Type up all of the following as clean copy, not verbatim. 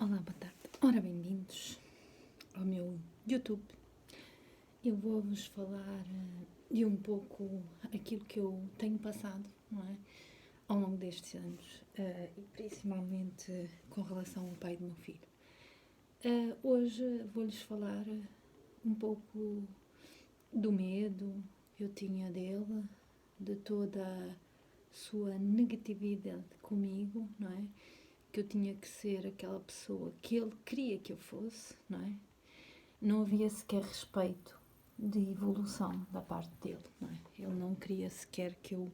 Olá, boa tarde. Ora, bem-vindos ao meu YouTube. Eu vou-vos falar de um pouco aquilo que eu tenho passado, não é? Ao longo destes anos e principalmente com relação ao pai do meu filho. Hoje vou-lhes falar um pouco do medo que eu tinha dele, de toda a sua negatividade comigo, não é? Que eu tinha que ser aquela pessoa que ele queria que eu fosse, não é? Não havia sequer respeito de evolução da parte dele, não é? Ele não queria sequer que eu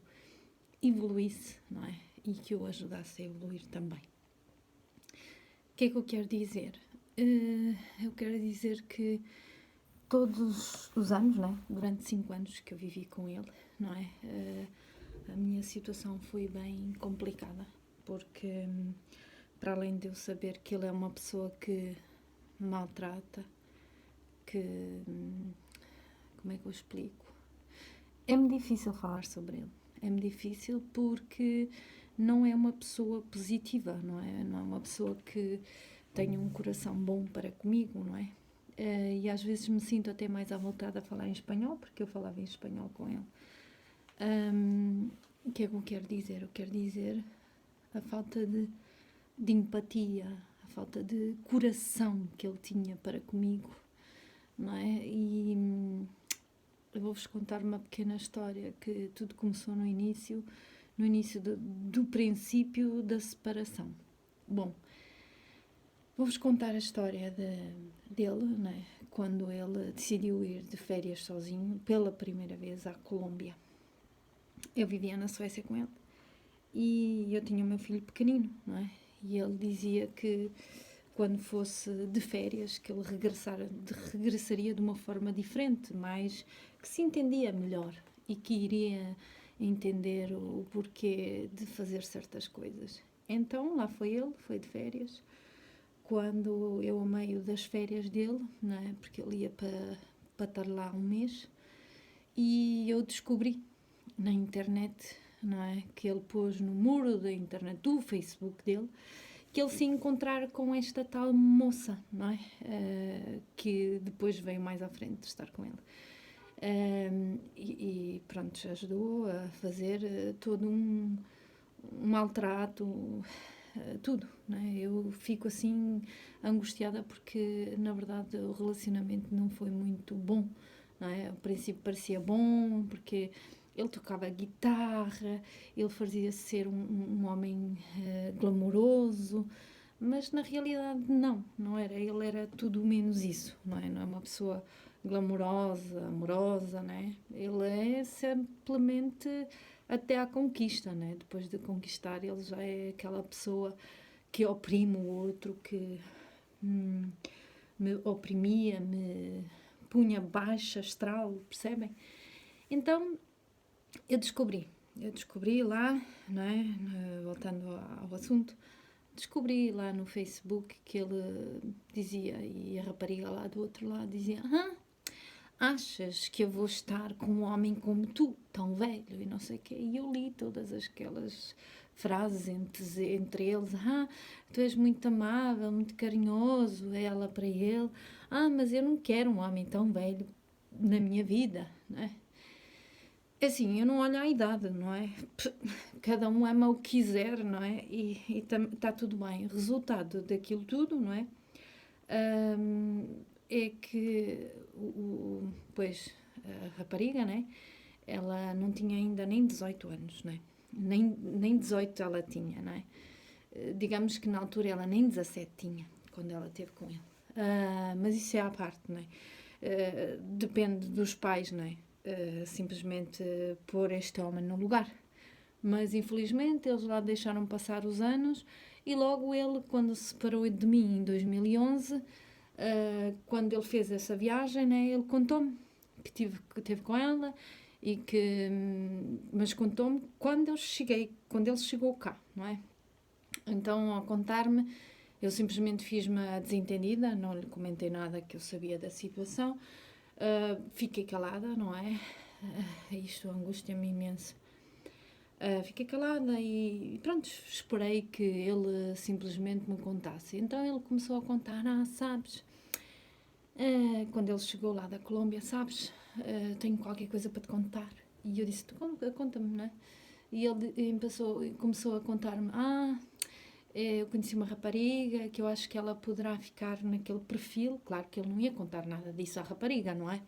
evoluísse, não é? E que eu ajudasse a evoluir também. O que é que eu quero dizer? Eu quero dizer que todos os anos, não é? Durante 5 anos que eu vivi com ele, não é? A minha situação foi bem complicada, porque para além de eu saber que ele é uma pessoa que maltrata, que... como é que eu explico? É-me difícil falar sobre ele. É-me difícil porque não é uma pessoa positiva, não é? Não é uma pessoa que tenha um coração bom para comigo, não é? E às vezes me sinto até mais à vontade a falar em espanhol, porque eu falava em espanhol com ele. O que é que eu quero dizer? Eu quero dizer a falta de empatia, a falta de coração que ele tinha para comigo, não é? E eu vou-vos contar uma pequena história que tudo começou no início do princípio da separação. Bom, vou-vos contar a história dele, né? Quando ele decidiu ir de férias sozinho pela primeira vez à Colômbia. Eu vivia na Suécia com ele e eu tinha o meu filho pequenino, não é? E ele dizia que quando fosse de férias, que ele regressaria de uma forma diferente, mas que se entendia melhor e que iria entender o porquê de fazer certas coisas. Então, lá foi ele, foi de férias. Quando eu, a meio das férias dele, não é? Porque ele ia para estar lá um mês, e eu descobri na internet, não é? Que ele pôs no muro da internet, do Facebook dele, que ele se encontrar com esta tal moça, não é? Que depois veio mais à frente de estar com ele. E pronto, ajudou a fazer todo um maltrato, tudo, não é? Eu fico assim angustiada porque na verdade o relacionamento não foi muito bom, não é? Ao princípio parecia bom porque ele tocava guitarra, ele fazia ser um homem glamouroso, mas na realidade não era. Ele era tudo menos isso, não é? Não é uma pessoa glamourosa, amorosa, não é? Ele é simplesmente até à conquista, né? Depois de conquistar, ele já é aquela pessoa que oprime o outro, que me oprimia, me punha baixa astral, percebem? Então, eu descobri lá, não é? Voltando ao assunto, descobri lá no Facebook que ele dizia, e a rapariga lá do outro lado dizia: achas que eu vou estar com um homem como tu, tão velho e não sei o quê? E eu li todas aquelas frases entre eles: tu és muito amável, muito carinhoso, ela para ele: mas eu não quero um homem tão velho na minha vida, não é? Assim, eu não olho à idade, não é? Cada um ama o que quiser, não é? E está tudo bem. Resultado daquilo tudo, não é? É que pois, a rapariga, né? Ela não tinha ainda nem 18 anos, né? Nem 18 ela tinha, né? Digamos que na altura ela nem 17 tinha, quando ela esteve com ele. Mas isso é à parte, né? Depende dos pais, né? Simplesmente pôr este homem no lugar. Mas infelizmente eles lá deixaram passar os anos e logo ele, quando se separou de mim em 2011, quando ele fez essa viagem, né, ele contou-me que teve com ela e que, mas contou-me quando ele chegou cá, não é? Então, ao contar-me, eu simplesmente fiz-me a desentendida, não lhe comentei nada que eu sabia da situação, fiquei calada, não é? Isto angustia-me imenso. Fiquei calada e pronto, esperei que ele simplesmente me contasse. Então ele começou a contar, sabes, quando ele chegou lá da Colômbia, sabes, tenho qualquer coisa para te contar. E eu disse, conta-me, não é? E ele começou a contar-me, eu conheci uma rapariga que eu acho que ela poderá ficar naquele perfil. Claro que ele não ia contar nada disso à rapariga, não é?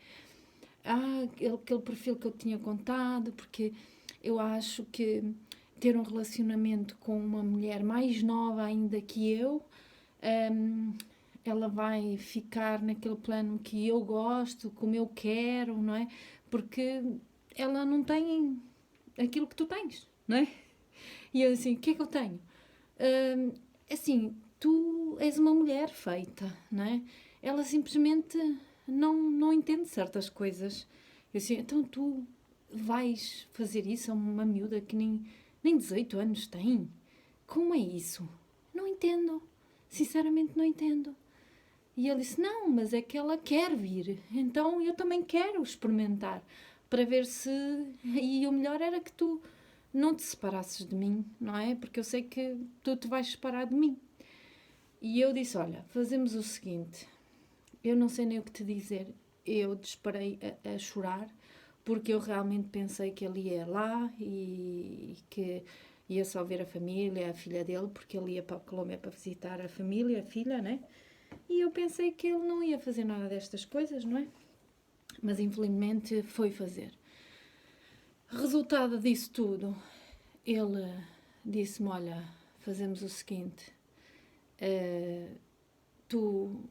Aquele perfil que eu tinha contado, porque eu acho que ter um relacionamento com uma mulher mais nova ainda que eu, ela vai ficar naquele plano que eu gosto, como eu quero, não é? Porque ela não tem aquilo que tu tens, não é? E eu assim, o que é que eu tenho? Assim, tu és uma mulher feita, não é? Ela simplesmente não entende certas coisas. Eu assim, então tu vais fazer isso a uma miúda que nem 18 anos tem? Como é isso? Não entendo. Sinceramente não entendo. E ele disse, não, mas é que ela quer vir. Então eu também quero experimentar. Para ver se... E o melhor era que tu não te separasses de mim, não é? Porque eu sei que tu te vais separar de mim. E eu disse, olha, fazemos o seguinte. Eu não sei nem o que te dizer. Eu disparei a chorar, porque eu realmente pensei que ele ia lá e que ia só ver a família, a filha dele, porque ele ia para a Colômbia para visitar a família, a filha, né? E eu pensei que ele não ia fazer nada destas coisas, não é? Mas infelizmente foi fazer. Resultado disso tudo, ele disse-me, olha, fazemos o seguinte, tu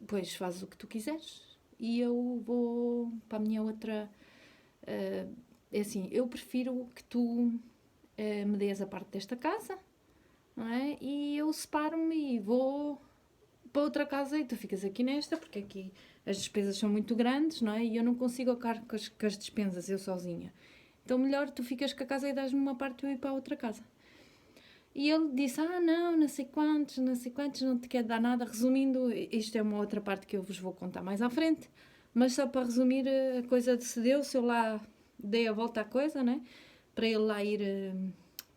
pois fazes o que tu quiseres e eu vou para a minha outra... é assim, eu prefiro que tu me dês a parte desta casa, não é? E eu separo-me e vou para outra casa e tu ficas aqui nesta, porque aqui as despesas são muito grandes, não é? E eu não consigo acabar com as despesas, eu sozinha. Então melhor tu ficas com a casa e dás-me uma parte e eu ir para a outra casa. E ele disse, não sei quantos, não te quero dar nada. Resumindo, isto é uma outra parte que eu vos vou contar mais à frente, mas só para resumir, a coisa decidiu-se, eu lá dei a volta à coisa, né? Para ele lá ir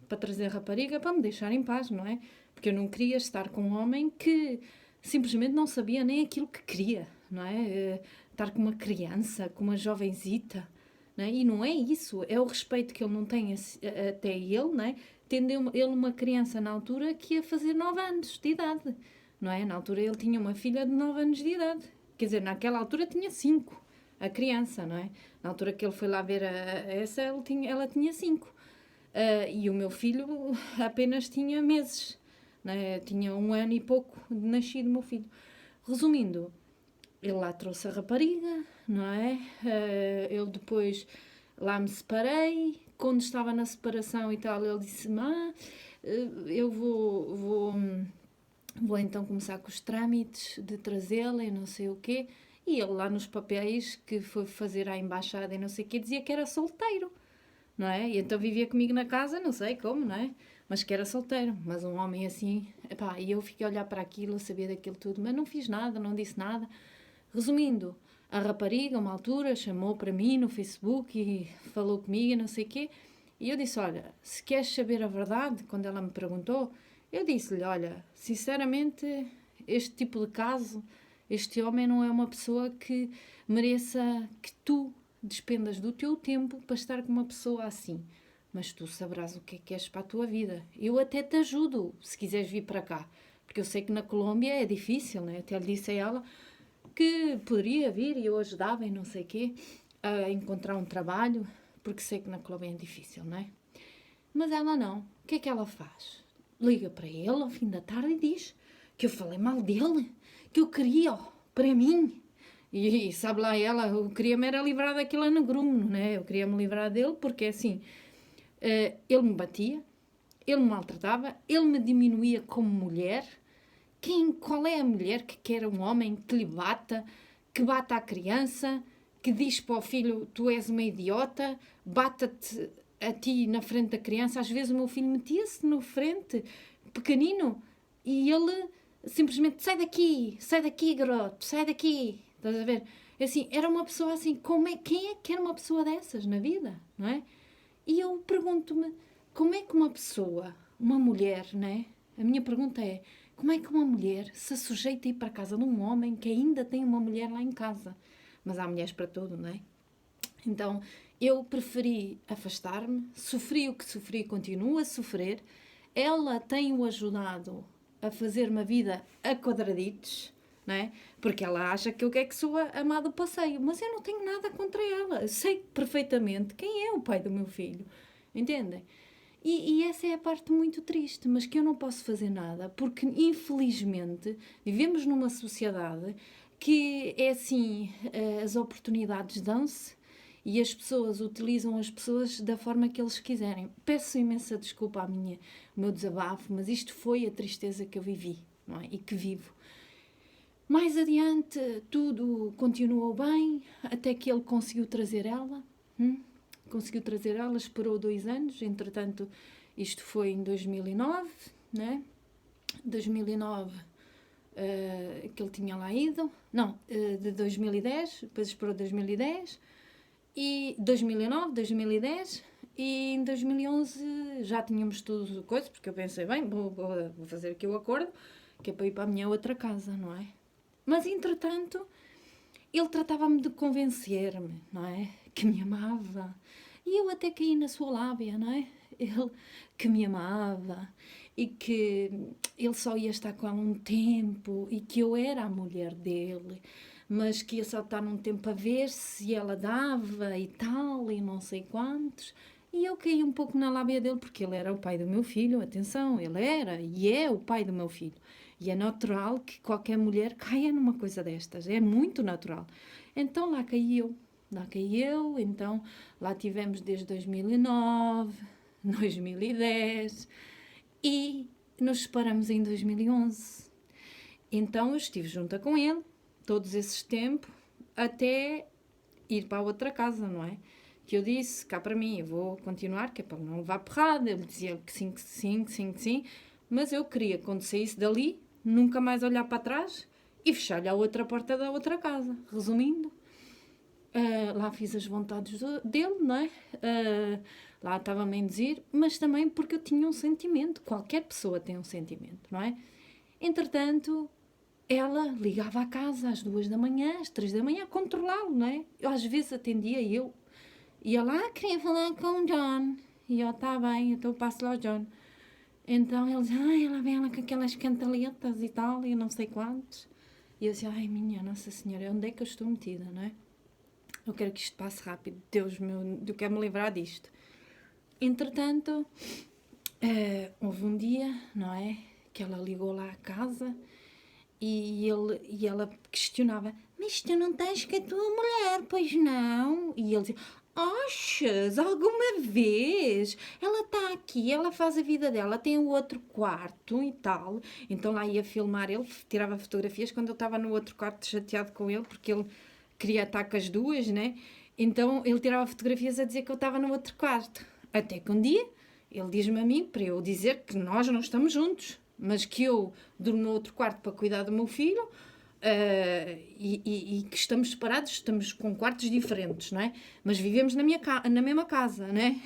para trazer a rapariga, para me deixar em paz, não é? Porque eu não queria estar com um homem que simplesmente não sabia nem aquilo que queria, não é? Estar com uma criança, com uma jovenzita, não é? E não é isso, é o respeito que ele não tem até ele, não é? Tendo ele uma criança na altura que ia fazer 9 anos de idade, não é? Na altura ele tinha uma filha de 9 anos de idade, quer dizer, naquela altura tinha 5, a criança, não é? Na altura que ele foi lá ver essa, ela tinha 5. E o meu filho apenas tinha meses, não é? Tinha 1 ano e pouco de nascido o meu filho. Resumindo, ele lá trouxe a rapariga, não é? Eu depois lá me separei. Quando estava na separação e tal, ele disse-me, eu vou então começar com os trâmites de trazê-la e não sei o quê. E ele lá nos papéis que foi fazer à embaixada e não sei o quê, dizia que era solteiro, não é? E então vivia comigo na casa, não sei como, não é? Mas que era solteiro. Mas um homem assim, e eu fiquei a olhar para aquilo, sabia daquilo tudo, mas não fiz nada, não disse nada. Resumindo, a rapariga, uma altura, chamou para mim no Facebook e falou comigo e não sei o quê. E eu disse, olha, se queres saber a verdade, quando ela me perguntou, eu disse-lhe, olha, sinceramente, este tipo de caso, este homem não é uma pessoa que mereça que tu despendas do teu tempo para estar com uma pessoa assim. Mas tu saberás o que é que queres para a tua vida. Eu até te ajudo, se quiseres vir para cá. Porque eu sei que na Colômbia é difícil, né? Até lhe disse a ela que poderia vir e eu ajudava e não sei o quê a encontrar um trabalho, porque sei que na Colômbia é difícil, não é? Mas ela não. O que é que ela faz? Liga para ele ao fim da tarde e diz que eu falei mal dele, que eu queria para mim. E sabe lá ela, eu queria-me era livrar daquele anagrume, não é? Eu queria-me livrar dele porque assim, ele me batia, ele me maltratava, ele me diminuía como mulher. Qual é a mulher que quer um homem que lhe bata, que bata a criança, que diz para o filho, tu és uma idiota, bata-te a ti na frente da criança? Às vezes o meu filho metia-se no frente, pequenino, e ele simplesmente, sai daqui, garoto, sai daqui. Estás a ver? Assim, era uma pessoa assim, quem é que quer uma pessoa dessas na vida, não é? E eu pergunto-me, como é que uma pessoa, uma mulher, né? A minha pergunta é, como é que uma mulher se sujeita a ir para a casa de um homem que ainda tem uma mulher lá em casa? Mas há mulheres para tudo, não é? Então, eu preferi afastar-me, sofri o que sofri e continuo a sofrer. Ela tem-o ajudado a fazer uma vida a quadraditos, não é? Porque ela acha que eu é que sou a amada do passeio, mas eu não tenho nada contra ela. Eu sei perfeitamente quem é o pai do meu filho, entendem? E essa é a parte muito triste, mas que eu não posso fazer nada, porque infelizmente vivemos numa sociedade que é assim, as oportunidades dão-se e as pessoas utilizam as pessoas da forma que eles quiserem. Peço imensa desculpa o meu desabafo, mas isto foi a tristeza que eu vivi, não é? E que vivo. Mais adiante, tudo continuou bem, até que ele conseguiu trazer ela. Conseguiu trazer ela, esperou 2 anos, entretanto, isto foi em 2009, né? 2009, que ele tinha lá ido. Não, de 2010, depois esperou 2010, e 2009, 2010, e em 2011 já tínhamos tudo coisa, porque eu pensei, bem, vou fazer aqui o acordo, que é para ir para a minha outra casa, não é? Mas, entretanto, ele tratava-me de convencer-me, não é? Que me amava. E eu até caí na sua lábia, não é? Ele que me amava e que ele só ia estar com ela um tempo e que eu era a mulher dele, mas que ia só estar num tempo a ver se ela dava e tal, e não sei quantos. E eu caí um pouco na lábia dele, porque ele era o pai do meu filho, atenção, ele era e é o pai do meu filho. E é natural que qualquer mulher caia numa coisa destas, é muito natural. Então lá caí eu, então lá tivemos desde 2009, 2010 e nos separamos em 2011. Então eu estive junta com ele todos esses tempos até ir para a outra casa, não é? Que eu disse, cá para mim, eu vou continuar, que é para não levar porrada. Ele dizia que sim, que sim, que sim, que sim. Mas eu queria, quando saísse dali, nunca mais olhar para trás e fechar-lhe a outra porta da outra casa. Resumindo, lá fiz as vontades dele, não é? Lá estava-me a induzir, mas também porque eu tinha um sentimento. Qualquer pessoa tem um sentimento, não é? Entretanto, ela ligava à casa às 2 da manhã, às 3 da manhã, a controlá-lo, não é? Eu às vezes atendia e eu ia lá, queria falar com o John. E eu, está bem, então eu passo lá ao John. Então ele dizia, ai, ela vem lá com aquelas cantaletas e tal, e não sei quantos. E eu dizia, ai, minha Nossa Senhora, onde é que eu estou metida, não é? Eu quero que isto passe rápido. Deus meu, eu quero me livrar disto. Entretanto, houve um dia, não é? Que ela ligou lá à casa e ela questionava, mas tu não tens com a tua mulher, pois não? E ele dizia, achas, alguma vez? Ela está aqui, ela faz a vida dela, tem o outro quarto e tal. Então lá ia filmar ele, tirava fotografias quando eu estava no outro quarto chateado com ele, porque ele queria estar com as duas, né? Então ele tirava fotografias a dizer que eu estava no outro quarto. Até que um dia ele diz-me a mim para eu dizer que nós não estamos juntos, mas que eu durmo no outro quarto para cuidar do meu filho e que estamos separados, estamos com quartos diferentes, não é? Mas vivemos na mesma casa, não é?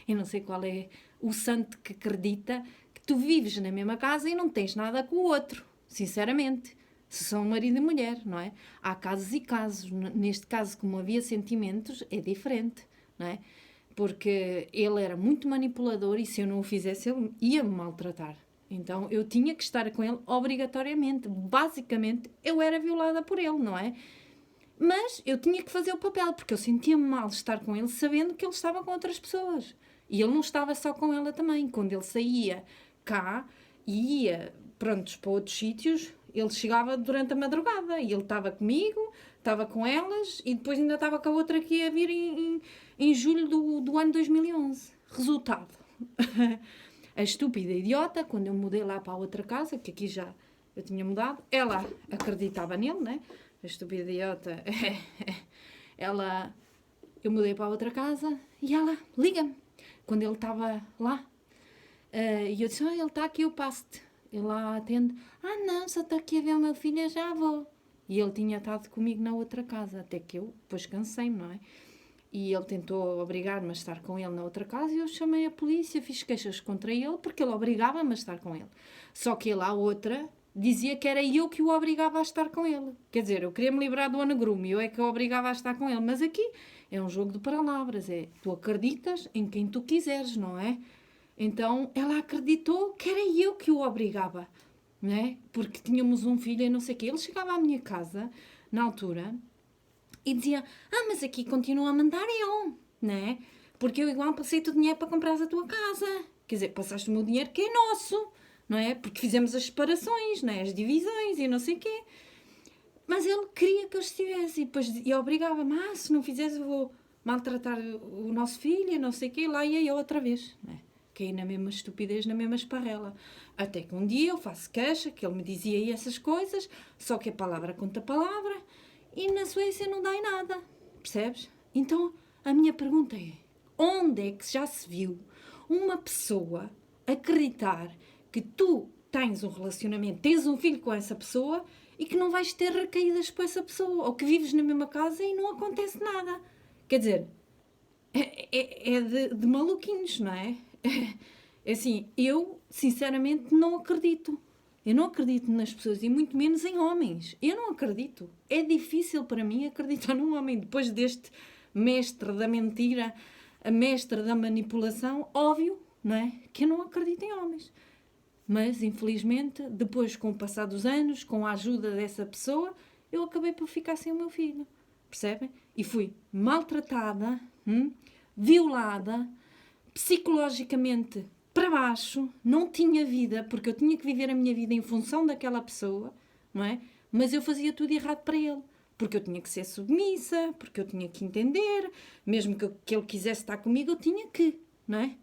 Eu não sei qual é o santo que acredita que tu vives na mesma casa e não tens nada com o outro, sinceramente. Se são marido e mulher, não é? Há casos e casos. Neste caso, como havia sentimentos, é diferente, não é? Porque ele era muito manipulador e se eu não o fizesse, ele ia-me maltratar. Então eu tinha que estar com ele obrigatoriamente. Basicamente, eu era violada por ele, não é? Mas eu tinha que fazer o papel, porque eu sentia-me mal estar com ele sabendo que ele estava com outras pessoas. E ele não estava só com ela também. Quando ele saía cá e ia, prontos, para outros sítios, ele chegava durante a madrugada e ele estava comigo, estava com elas e depois ainda estava com a outra que ia vir em julho do ano 2011. Resultado. A estúpida idiota, quando eu mudei lá para a outra casa, que aqui já eu tinha mudado, ela acreditava nele, né? A estúpida idiota, eu mudei para a outra casa e ela liga-me quando ele estava lá. E eu disse, ele está aqui, eu passo-te. Ele lá atende, não, só estou aqui a ver o meu filho, eu já vou. E ele tinha estado comigo na outra casa, até que eu depois cansei-me, não é? e ele tentou obrigar-me a estar com ele na outra casa e eu chamei a polícia, fiz queixas contra ele porque ele obrigava-me a estar com ele. Só que ele, à outra, dizia que era eu que o obrigava a estar com ele. Quer dizer, eu queria me livrar do anagrume, eu é que o obrigava a estar com ele. Mas aqui é um jogo de palavras, tu acreditas em quem tu quiseres, não é? Então ela acreditou que era eu que o obrigava, não é? Porque tínhamos um filho e não sei o quê. Ele chegava à minha casa, na altura, e dizia, mas aqui continua a mandar eu, não é? Porque eu igual passei-te o dinheiro para comprar a tua casa. Quer dizer, passaste o meu dinheiro que é nosso, não é? Porque fizemos as separações, não é? As divisões e não sei o quê. Mas ele queria que eu estivesse e obrigava-me, se não fizeres eu vou maltratar o nosso filho e não sei o quê. Lá ia eu outra vez, não é? Caí na mesma estupidez, na mesma esparrela. Até que um dia eu faço queixa, que ele me dizia essas coisas, só que a palavra conta a palavra, e na Suécia não dá em nada, percebes? Então, a minha pergunta é, onde é que já se viu uma pessoa acreditar que tu tens um relacionamento, tens um filho com essa pessoa e que não vais ter recaídas com essa pessoa, ou que vives na mesma casa e não acontece nada? Quer dizer, é de maluquinhos, não é? É assim, eu sinceramente não acredito. Eu não acredito nas pessoas e muito menos em homens. Eu não acredito. É difícil para mim acreditar num homem. Depois deste mestre da mentira, a mestre da manipulação, óbvio, não é? Que eu não acredito em homens. Mas, infelizmente, depois, com o passar dos anos, com a ajuda dessa pessoa, eu acabei por ficar sem o meu filho. Percebem? E fui maltratada, violada, psicologicamente para baixo, não tinha vida, porque eu tinha que viver a minha vida em função daquela pessoa, não é? Mas eu fazia tudo errado para ele, porque eu tinha que ser submissa, porque eu tinha que entender, mesmo que ele quisesse estar comigo, eu tinha que, não é?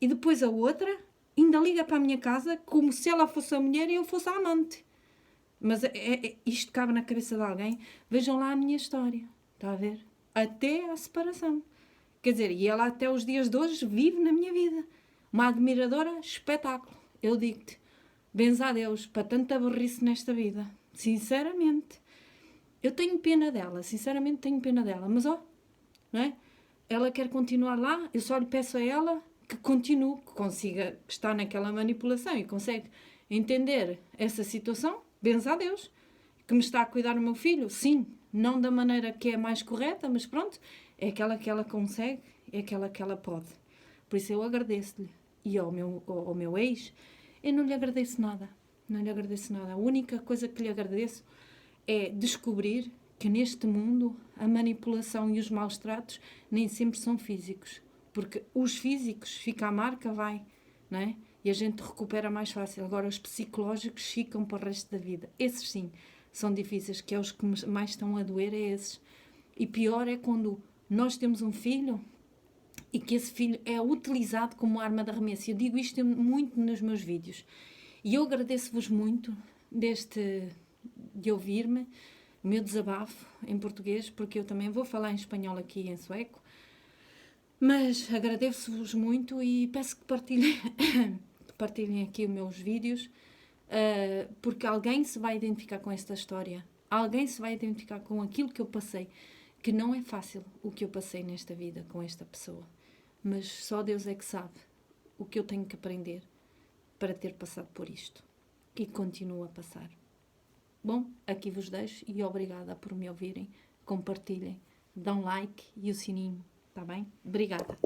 E depois a outra ainda liga para a minha casa como se ela fosse a mulher e eu fosse a amante. Mas isto cabe na cabeça de alguém. Vejam lá a minha história, está a ver? Até à separação. Quer dizer, e ela até os dias de hoje vive na minha vida. Uma admiradora espetáculo. Eu digo-te, benza a Deus para tanta burrice nesta vida. Sinceramente. Eu tenho pena dela, sinceramente tenho pena dela. Mas não é? Ela quer continuar lá, eu só lhe peço a ela que continue, que consiga estar naquela manipulação e consegue entender essa situação, benza a Deus, que me está a cuidar do meu filho. Sim, não da maneira que é mais correta, mas pronto, é aquela que ela consegue, é aquela que ela pode. Por isso eu agradeço-lhe. E ao meu ex, eu não lhe agradeço nada. Não lhe agradeço nada. A única coisa que lhe agradeço é descobrir que neste mundo a manipulação e os maus tratos nem sempre são físicos. Porque os físicos, fica a marca, vai, não é? E a gente recupera mais fácil. Agora os psicológicos ficam para o resto da vida. Esses sim, são difíceis, que é os que mais estão a doer, é esses. E pior é quando nós temos um filho e que esse filho é utilizado como arma de arremesso. Eu digo isto muito nos meus vídeos. E eu agradeço-vos muito de ouvir-me, o meu desabafo em português, porque eu também vou falar em espanhol aqui e em sueco. Mas agradeço-vos muito e peço que partilhem aqui os meus vídeos, porque alguém se vai identificar com esta história. Alguém se vai identificar com aquilo que eu passei, que não é fácil o que eu passei nesta vida com esta pessoa. Mas só Deus é que sabe o que eu tenho que aprender para ter passado por isto. E continuo a passar. Bom, aqui vos deixo e obrigada por me ouvirem. Compartilhem, dão like e o sininho, está bem? Obrigada.